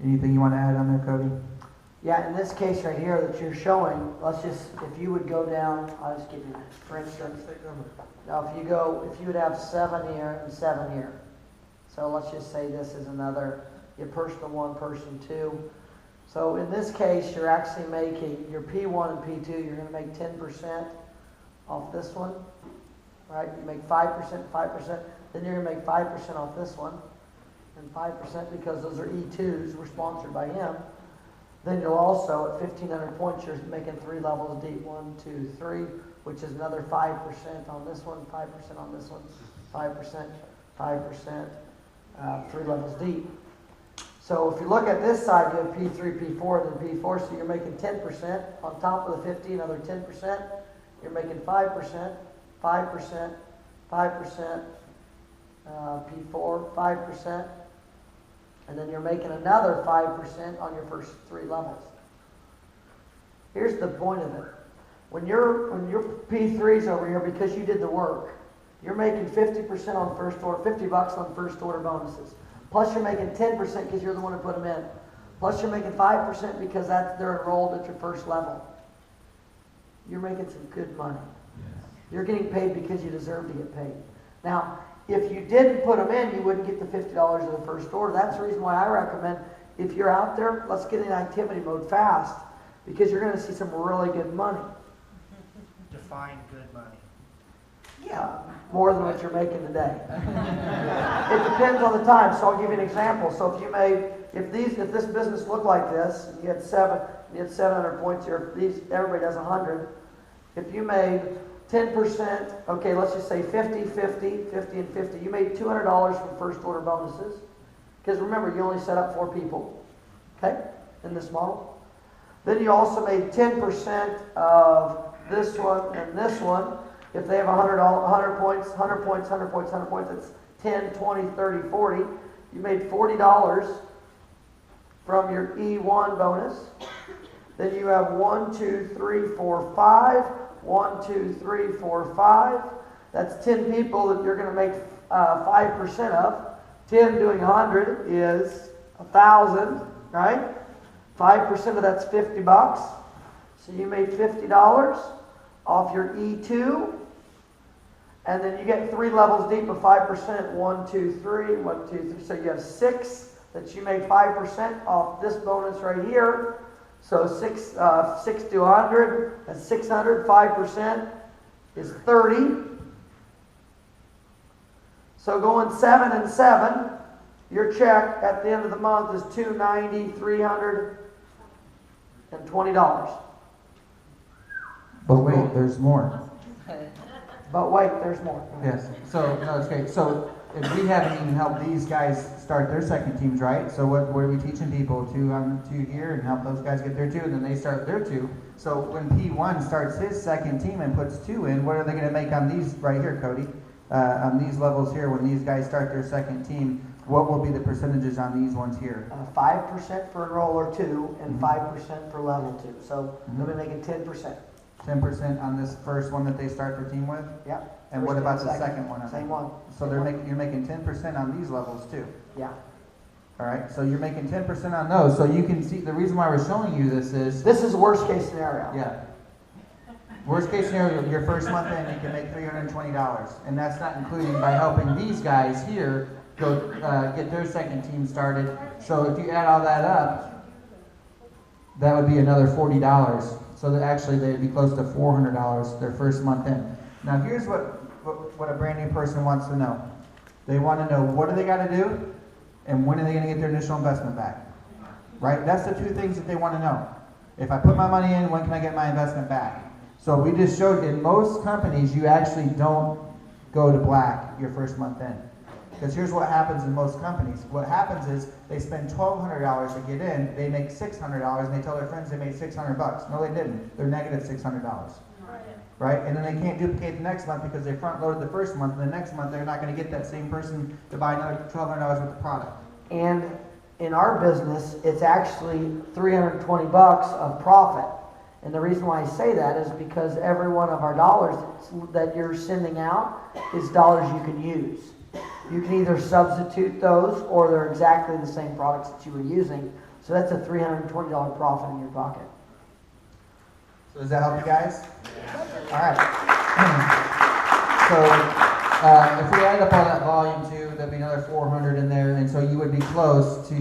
Anything you want to add on there, Cody? Yeah, in this case right here that you're showing, let's just, if you would go down, I'll just give you, for instance, now if you would have 7 here and 7 here. So let's just say this is another, your person 1, person 2. So in this case, you're actually making your P1 and P2, you're going to make 10% off this one, right? You make 5%, 5%, then you're going to make 5% off this one, and 5% because those are E2s, we're sponsored by him. Then you'll also, at 1,500 points, you're making 3 levels deep, 1, 2, 3, which is another 5% on this one, 5% on this one, 5%, 5%, 3 levels deep. So if you look at this side, you have P3, P4, then P4, so you're making 10%. On top of the 50, another 10%. You're making 5%, 5%, 5%, P4, 5%. And then you're making another 5% on your first 3 levels. Here's the point of it. When your P3's over here, because you did the work, you're making 50% on first order, $50 on first order bonuses. Plus you're making 10% because you're the one who put them in. Plus you're making 5% because they're enrolled at your first level. You're making some good money. You're getting paid because you deserve to get paid. Now, if you didn't put them in, you wouldn't get the $50 of the first order. That's the reason why I recommend, if you're out there, let's get in activity mode fast, because you're going to see some really good money. Define good money. Yeah, more than what you're making today. It depends on the time. So I'll give you an example. So if this business looked like this, and you had 700 points here. Everybody does 100. If you made 10%, okay, let's just say 50, 50, 50, and 50. You made $200 from first order bonuses. Because remember, you only set up 4 people, okay, in this model. Then you also made 10% of this one and this one. If they have 100 points, 100 points, 100 points, 100 points, that's 10, 20, 30, 40. You made $40 from your E1 bonus. Then you have 1, 2, 3, 4, 5. 1, 2, 3, 4, 5. That's 10 people that you're going to make 5% of. 10 doing 100 is 1,000, right? 5% of that's $50. So you made $50 off your E2. And then you get 3 levels deep of 5%. 1, 2, 3, 1, 2, 3. So you have 6 that you made 5% off this bonus right here. So 6 to 100, that's 600, 5% is 30. So going 7 and 7, your check at the end of the month is $290, $320. But wait, there's more. But wait, there's more. Yes. So, no, it's okay. So, if we haven't even helped these guys start their second teams, right? So, what are we teaching people? 2 on 2 here and help those guys get their 2, and then they start their 2. So, when P1 starts his second team and puts 2 in, what are they going to make on these right here, Cody? On these levels here, when these guys start their second team, what will be the percentages on these ones here? 5% for enroller 2 and 5% for level 2. So, they'll be making 10%. 10% on this first one that they start their team with? Yep. And what about the second one? Same one. So you're making 10% on these levels too? Yeah. All right, so you're making 10% on those. So you can see, the reason why we're showing you this is... This is worst case scenario. Yeah. Worst case scenario, your first month in, you can make $320. And that's not including by helping these guys here go get their second team started. So if you add all that up, that would be another $40. So that actually they'd be close to $400 their first month in. Now here's what a brand new person wants to know. They want to know what do they got to do and when are they going to get their initial investment back. Right? That's the 2 things that they want to know. If I put my money in, when can I get my investment back? So we just showed in most companies you actually don't go to black your first month in. Because here's what happens in most companies. What happens is they spend $1,200 to get in, they make $600, and they tell their friends they made $600. No, they didn't. They're negative $600. Right? And then they can't duplicate the next month because they front loaded the first month, and the next month they're not going to get that same person to buy another $1,200 worth of product. And in our business, it's actually $320 of profit. And the reason why I say that is because every one of our dollars that you're sending out is dollars you can use. You can either substitute those or they're exactly the same products that you were using. So that's a $320 profit in your pocket. So does that help you guys? All right. So if we add up all that volume too, that'd be another 400 in there, and so you would be close to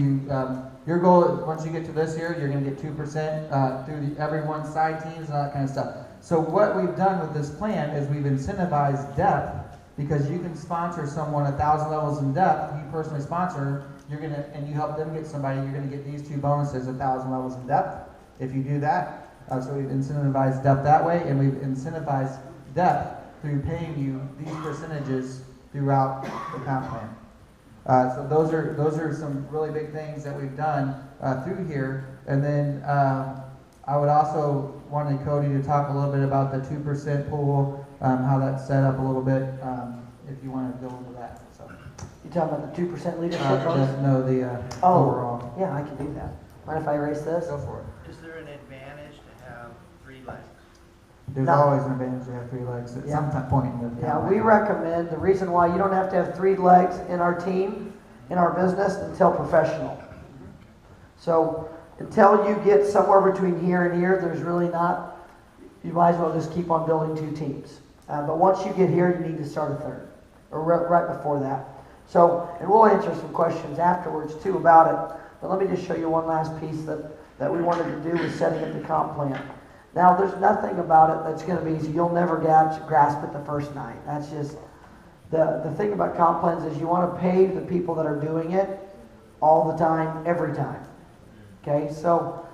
your goal. Once you get to this year, you're going to get 2% through everyone's side teams and all that kind of stuff. So what we've done with this plan is we've incentivized depth, because you can sponsor someone 1,000 levels in depth. You personally sponsor, and you help them get somebody. You're going to get these two bonuses: 1,000 levels in depth if you do that. So we've incentivized depth that way, and we've incentivized depth through paying you these percentages throughout the comp plan. So those are some really big things that we've done through here. And then I would also wanted Cody to talk a little bit about the 2% pool, how that's set up a little bit, if you want to go into that. So You talking about the 2% leadership bonus? no, the overall. Yeah, I can do that. Mind if I erase this? Go for it. Is there an advantage to have 3 legs? There's No. always an advantage to have 3 legs at some point in the Yeah, comp we plan. recommend, the reason why you don't have to have 3 legs in our team, in our business, until professional. So until you get somewhere between here and here, there's really not, you might as well just keep on building 2 teams. But once you get here, you need to start a 3rd, or right before that. So, and we'll answer some questions afterwards too about it. But let me just show you one last piece that we wanted to do with setting up the comp plan. Now, there's nothing about it that's going to be easy. You'll never grasp it the first night. That's just, the thing about comp plans is you want to pay the people that are doing it all the time, every time. Okay, so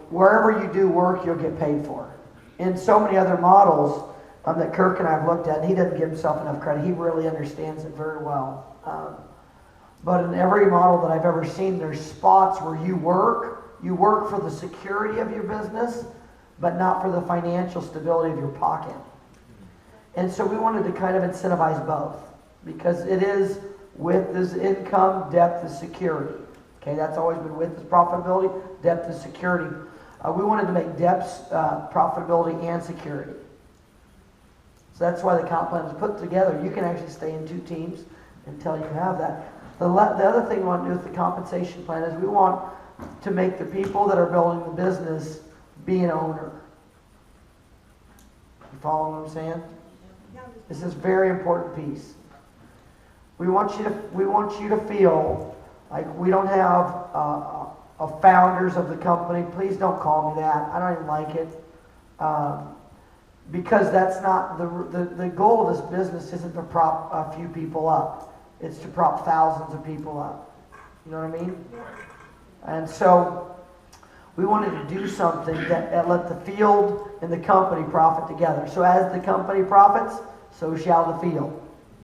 wherever you do work, you'll get paid for. In so many other models that Kirk and I have looked at, and he doesn't give himself enough credit. He really understands it very well. But in every model that I've ever seen, there's spots where you work for the security of your business, but not for the financial stability of your pocket. And so we wanted to kind of incentivize both, because it is width is income, depth is security. Okay, that's always been width is profitability, depth is security. We wanted to make depth profitability and security. So that's why the comp plan is put together. You can actually stay in 2 teams until you have that. The other thing we want to do with the compensation plan is we want to make the people that are building the business be an owner. You follow what I'm saying? This is a very important piece. We want you to feel like we don't have founders of the company. Please don't call me that. I don't even like it. Because that's not the goal of this business isn't to prop a few people up. It's to prop thousands of people up. You know what I mean? And so we wanted to do something that let the field and the company profit together. So as the company profits, so shall the field.